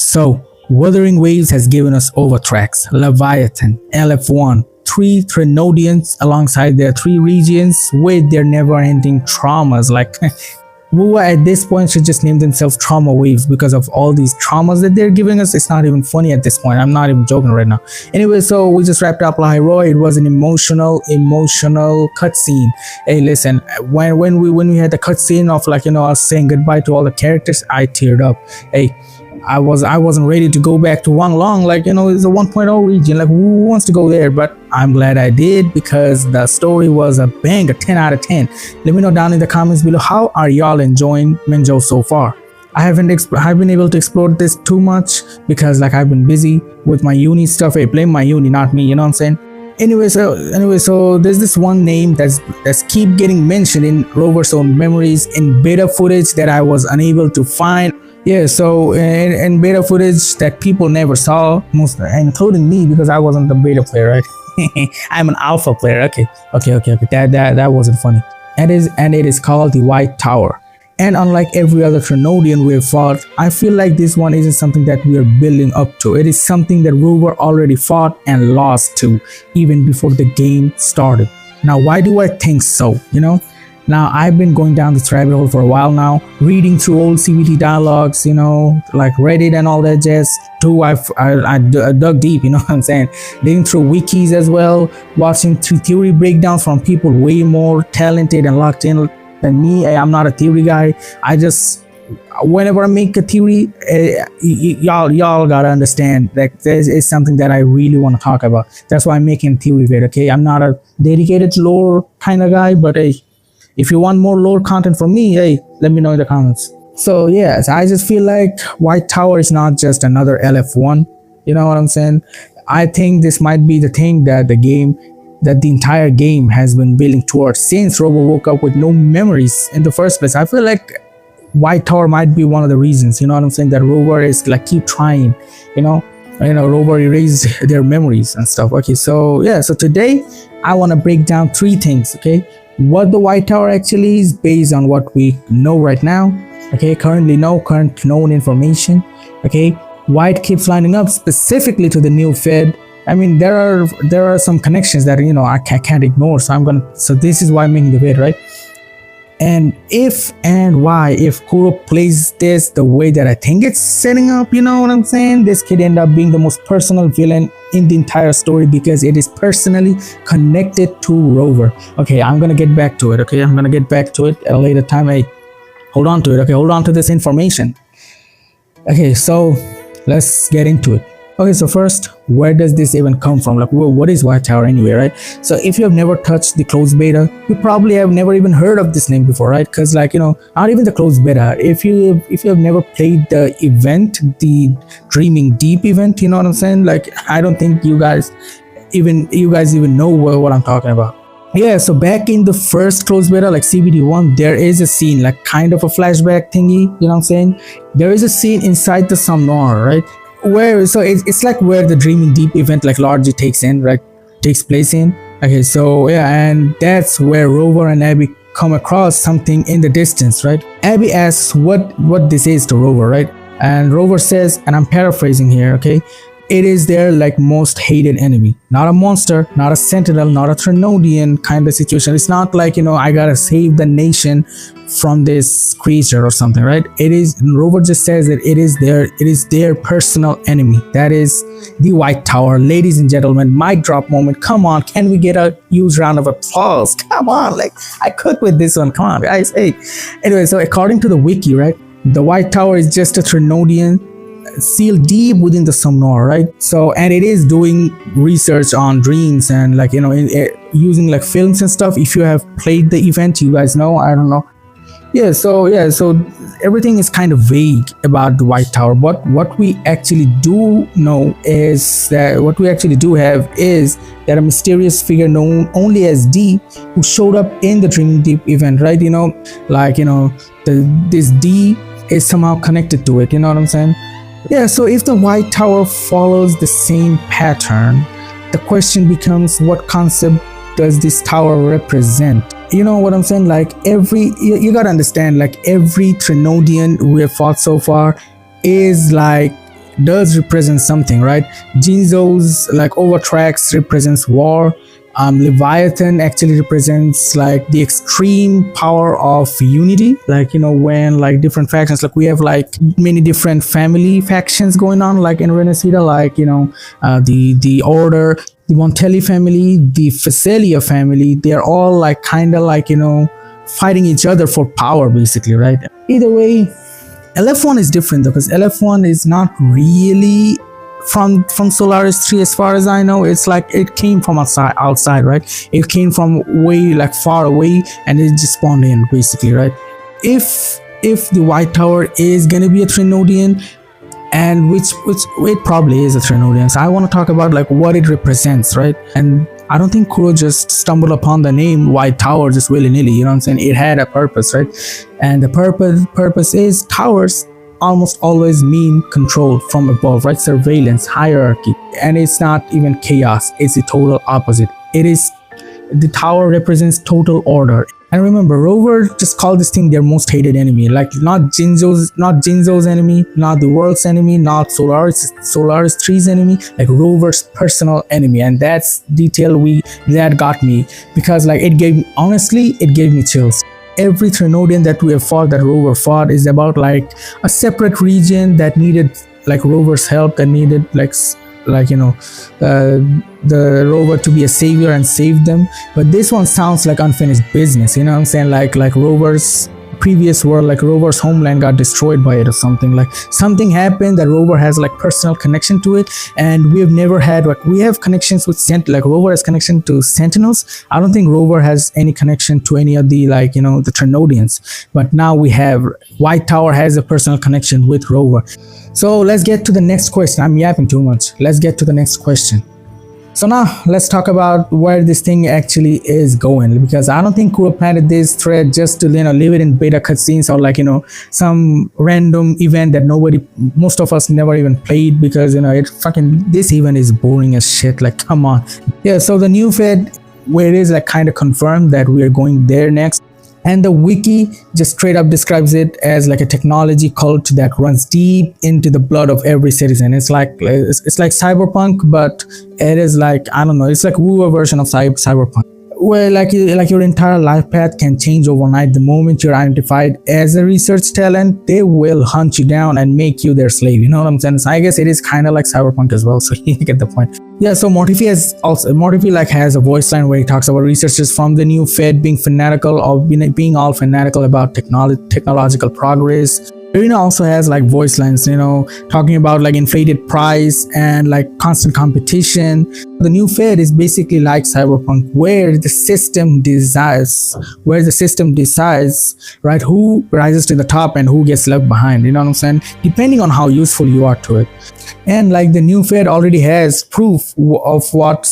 So, Wuthering Waves has given us Overtrax, Leviathan, Aleph-1, three Threnodians alongside their three regions with their never-ending traumas. Like, wuwa at this point should just name themselves Trauma Waves because of all these traumas that they're giving us. It's not even funny at this point. I'm not even joking right now. Anyway, so we just wrapped up La Hero. It was an emotional cutscene. Hey, listen, when we had the cutscene of, like, us saying goodbye to all the characters, I teared up. Hey, I wasn't ready to go back to Wang Long, like, it's a 1.0 region, like, who wants to go there? But I'm glad I did, because the story was a banger, 10 out of 10. Let me know down in the comments below, how are y'all enjoying Menjo so far? I've been able to explore this too much because, like, I've been busy with my uni stuff. Hey, blame my uni, not me, you know what I'm saying? Anyway, so there's this one name that's keep getting mentioned in Rover's own memories in beta footage that I was unable to find. Yeah, so in beta footage that people never saw, most including me, because I wasn't the beta player, right? I'm an alpha player. Okay. That wasn't funny. And it is called the White Tower. And unlike every other Threnodian we've fought, I feel like this one isn't something that we are building up to. It is something that Rover already fought and lost to, even before the game started. Now, why do I think so? Now, I've been going down this rabbit hole for a while now, reading through old CVT dialogues, like Reddit and all that jazz. Too, I dug deep, you know what I'm saying? Digging through wikis as well, watching theory breakdowns from people way more talented and locked in than me. I'm not a theory guy. Whenever I make a theory, y'all gotta understand that this is something that I really want to talk about. That's why I'm making a theory vid, okay? I'm not a dedicated lore kind of guy, but hey, if you want more lore content from me, hey, let me know in the comments. So yes, I just feel like White Tower is not just another Aleph-1. You know what I'm saying? I think this might be the thing that the entire game has been building towards since Rover woke up with no memories in the first place. I feel like White Tower might be one of the reasons, you know what I'm saying, that Rover is like, keep trying, Rover erased their memories and stuff. Okay, so yeah, so today I want to break down three things, okay? What the White Tower actually is based on what we know right now, okay? Current known information, okay? White keeps lining up specifically to the new Fed. I mean, there are some connections that I can't ignore. So this is why I'm making the vid, right? And if Kuro plays this the way that I think it's setting up, you know what I'm saying, this could end up being the most personal villain in the entire story because it is personally connected to Rover. Okay, I'm gonna get back to it. Okay, I'm gonna get back to it at a later time. Hey, hold on to it. Okay, hold on to this information. Okay, so let's get into it. Okay, so first, where does this even come from? Like, what is White Tower anyway, right? So if you have never touched the closed beta, you probably have never even heard of this name before, right? Because, like, not even the closed beta. If you have never played the event, the Dreaming Deep event, you know what I'm saying? Like, I don't think you guys even know what I'm talking about. Yeah, so back in the first closed beta, like CBD1, there is a scene, like kind of a flashback thingy, you know what I'm saying? There is a scene inside the somnoire, right? It's like where the Dreaming Deep event like largely takes place in. Okay, so yeah, and that's where Rover and Abby come across something in the distance, right? Abby asks what this is to Rover, right? And Rover says, and I'm paraphrasing here, okay, it is their like most hated enemy. Not a monster, not a sentinel, not a Threnodian kind of situation. It's not like, I gotta save the nation from this creature or something, right? Rover just says that it is their personal enemy. That is the White Tower. Ladies and gentlemen, mic drop moment. Come on, can we get a huge round of applause? Come on, like, I cook with this one. Come on, guys. Hey, anyway, so according to the wiki, right, the White Tower is just a Threnodian sealed deep within the somnoire, right? So, and it is doing research on dreams and, like, using like films and stuff. If you have played the event, you guys know. I don't know. So everything is kind of vague about the White Tower, but what we actually do know is that a mysterious figure known only as D, who showed up in the Dreaming Deep event, right? This D is somehow connected to it, you know what I'm saying? Yeah, so if the White Tower follows the same pattern, the question becomes, what concept does this tower represent? You know what I'm saying? Like, you gotta understand, like, every Threnodian we have fought so far is like does represent something, right? Jinzo's like overtracks represents war. Leviathan actually represents like the extreme power of unity, like when like different factions, like we have like many different family factions going on, like in Renacida, like the Order, the Montelli family, the Phasalia family. They're all like kind of like fighting each other for power, basically, right? Either way, Aleph-1 is different though, because Aleph-1 is not really from Solaris 3 as far as I know. It's like it came from outside, right? It came from way like far away, and it just spawned in, basically, right? If the White Tower is gonna be a Threnodian, and which it probably is a Threnodian, so I want to talk about like what it represents, right? And I don't think Kuro just stumbled upon the name White Tower just willy-nilly, you know what I'm saying? It had a purpose, right? And the purpose is towers almost always mean control from above, right? Surveillance, hierarchy. And it's not even chaos, it's the total opposite. The tower represents total order. And remember, Rover just called this thing their most hated enemy. Like not Jinzo's enemy, not the world's enemy, not Solaris 3's enemy, like Rover's personal enemy. And that's detail that got me, because like it gave me chills. Every Threnodian that we have fought, that Rover fought, is about like a separate region that needed like Rover's help, that needed the Rover to be a savior and save them. But this one sounds like unfinished business, you know what I'm saying? Like Rover's previous world, like Rover's homeland got destroyed by it or something. Like something happened that Rover has like personal connection to it, and we have never had, like we have connections with like Rover has connection to Sentinels. I don't think Rover has any connection to any of the the Threnodians, but now we have. White Tower has a personal connection with Rover. So let's get to the next question. I'm yapping too much. Let's get to the next question. So now let's talk about where this thing actually is going, because I don't think Kuro planted this thread just to leave it in beta cutscenes or some random event that most of us never even played, because this event is boring as shit. Like, come on. Yeah, so the new Fed, where it is like kind of confirmed that we are going there next. And the wiki just straight up describes it as like a technology cult that runs deep into the blood of every citizen. It's like cyberpunk, but it is like, I don't know, it's like wuwa version of cyberpunk, where like your entire life path can change overnight. The moment you're identified as a research talent, they will hunt you down and make you their slave. You know what I'm saying? So I guess it is kind of like cyberpunk as well. So you get the point. Yeah, so Mortifi has a voice line where he talks about researchers from the new Fed being all fanatical about technological progress. Arena also has like voice lines, talking about like inflated price and like constant competition. The new Fed is basically like cyberpunk, where the system decides, right, who rises to the top and who gets left behind, you know what I'm saying, depending on how useful you are to it. And like the new Fed already has proof of what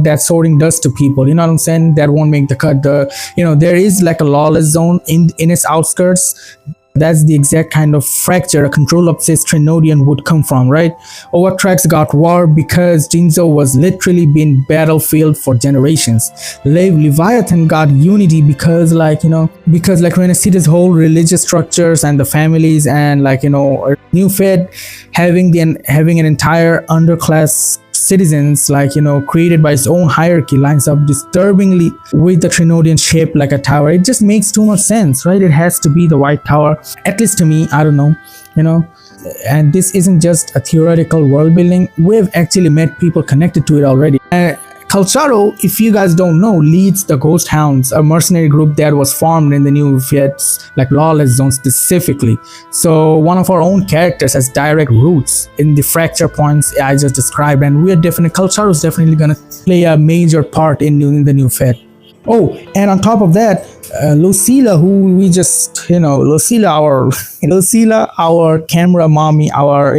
that sorting does to people, you know what I'm saying, that won't make the cut. There is like a lawless zone in its outskirts. That's the exact kind of fracture a control-obsessed Threnodian would come from, right? Overtrax got war because Jinzo was literally been battlefield for generations. Leviathan got unity because Renacida's whole religious structures and the families, and new Fed having an entire underclass citizens created by its own hierarchy lines up disturbingly with the Threnodian shape like a tower. It just makes too much sense, right? It has to be the White Tower, at least to me. I don't know, and this isn't just a theoretical world building. We've actually met people connected to it already. Calcharo, if you guys don't know, leads the Ghost Hounds, a mercenary group that was formed in the new Fed's lawless zone specifically. So one of our own characters has direct roots in the fracture points I just described, and Calcharo is definitely gonna play a major part in the new Fed. Oh, and on top of that, Lucila, who we just, Lucila, our camera mommy, our,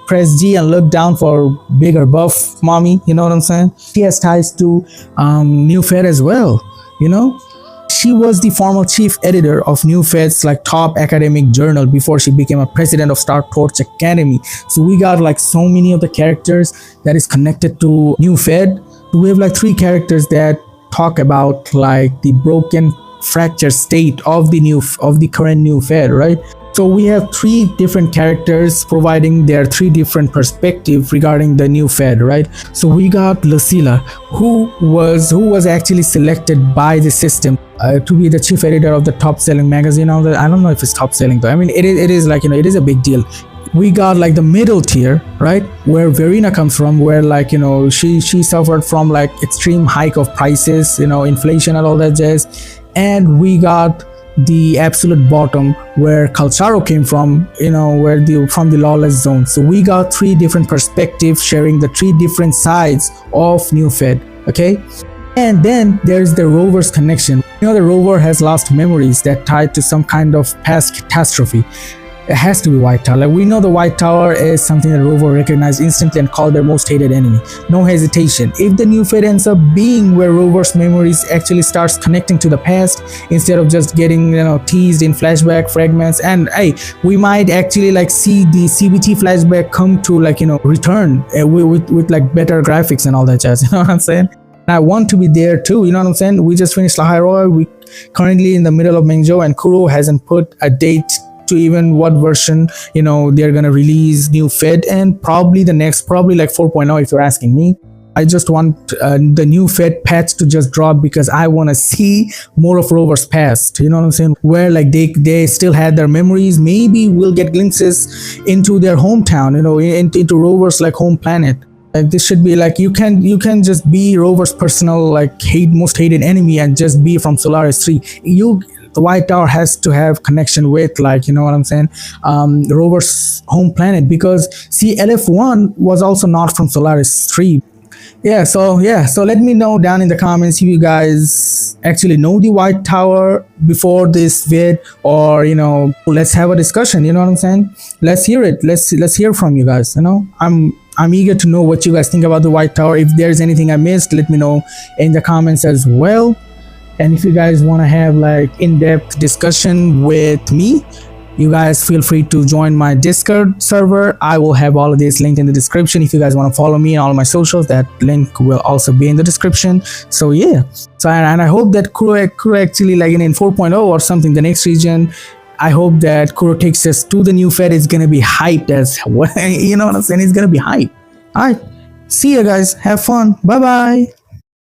press G and look down for bigger buff mommy, you know what I'm saying? She has ties to New Fed as well, She was the former chief editor of New Fed's top academic journal before she became a president of Star Torch Academy. So we got so many of the characters that is connected to New Fed. We have 3 characters that talk about the broken fracture state of the current New Fed, right? So we have three different characters providing their three different perspectives regarding the new Fed, right? So we got Lucilla, who was actually selected by the system to be the chief editor of the top selling magazine. I don't know if it's top selling though. I mean, it is like, it is a big deal. We got like the middle tier, right, where Verena comes from, where like, she suffered from like extreme hike of prices, inflation and all that jazz. And we got the absolute bottom, where Calcharo came from, from the lawless zone. So we got three different perspectives sharing the three different sides of New Fed. Okay. And then there's the Rover's connection. The Rover has lost memories that tied to some kind of past catastrophe. It has to be White Tower. Like, we know the White Tower is something that Rover recognized instantly and called their most hated enemy. No hesitation. If the new Fed ends up being where Rover's memories actually starts connecting to the past instead of just getting, teased in flashback fragments, and hey, we might actually like see the CBT flashback come to like, return with like better graphics and all that jazz. You know what I'm saying? And I want to be there too. You know what I'm saying? We just finished Lahai. We currently in the middle of Mengzhou, and Kuro hasn't put a date to even what version they're gonna release new Fed, and probably the next, like 4.0 if you're asking me. I just want the new Fed patch to just drop, because I want to see more of Rover's past, you know what I'm saying, where like they still had their memories. Maybe we'll get glimpses into their hometown, into Rover's like home planet. Like, this should be like, you can just be Rover's personal like most hated enemy and just be from Solaris 3. The White Tower has to have connection with, like, you know what I'm saying, Rover's home planet, because see, Aleph-1 was also not from Solaris 3. So let me know down in the comments if you guys actually know the White Tower before this vid, or let's have a discussion, you know what I'm saying. Let's hear it. Let's hear from you guys. I'm eager to know what you guys think about the White Tower. If there's anything I missed, let me know in the comments as well. And if you guys want to have like in-depth discussion with me, you guys feel free to join my Discord server. I will have all of this linked in the description. If you guys want to follow me on all my socials, that link will also be in the description. So yeah, and I hope that Kuro actually, like in 4.0 or something, the next region, I hope that Kuro takes us to the new Fed. It's gonna be hyped as what, you know what I'm saying, it's gonna be hyped. All right, see you guys, have fun, bye bye.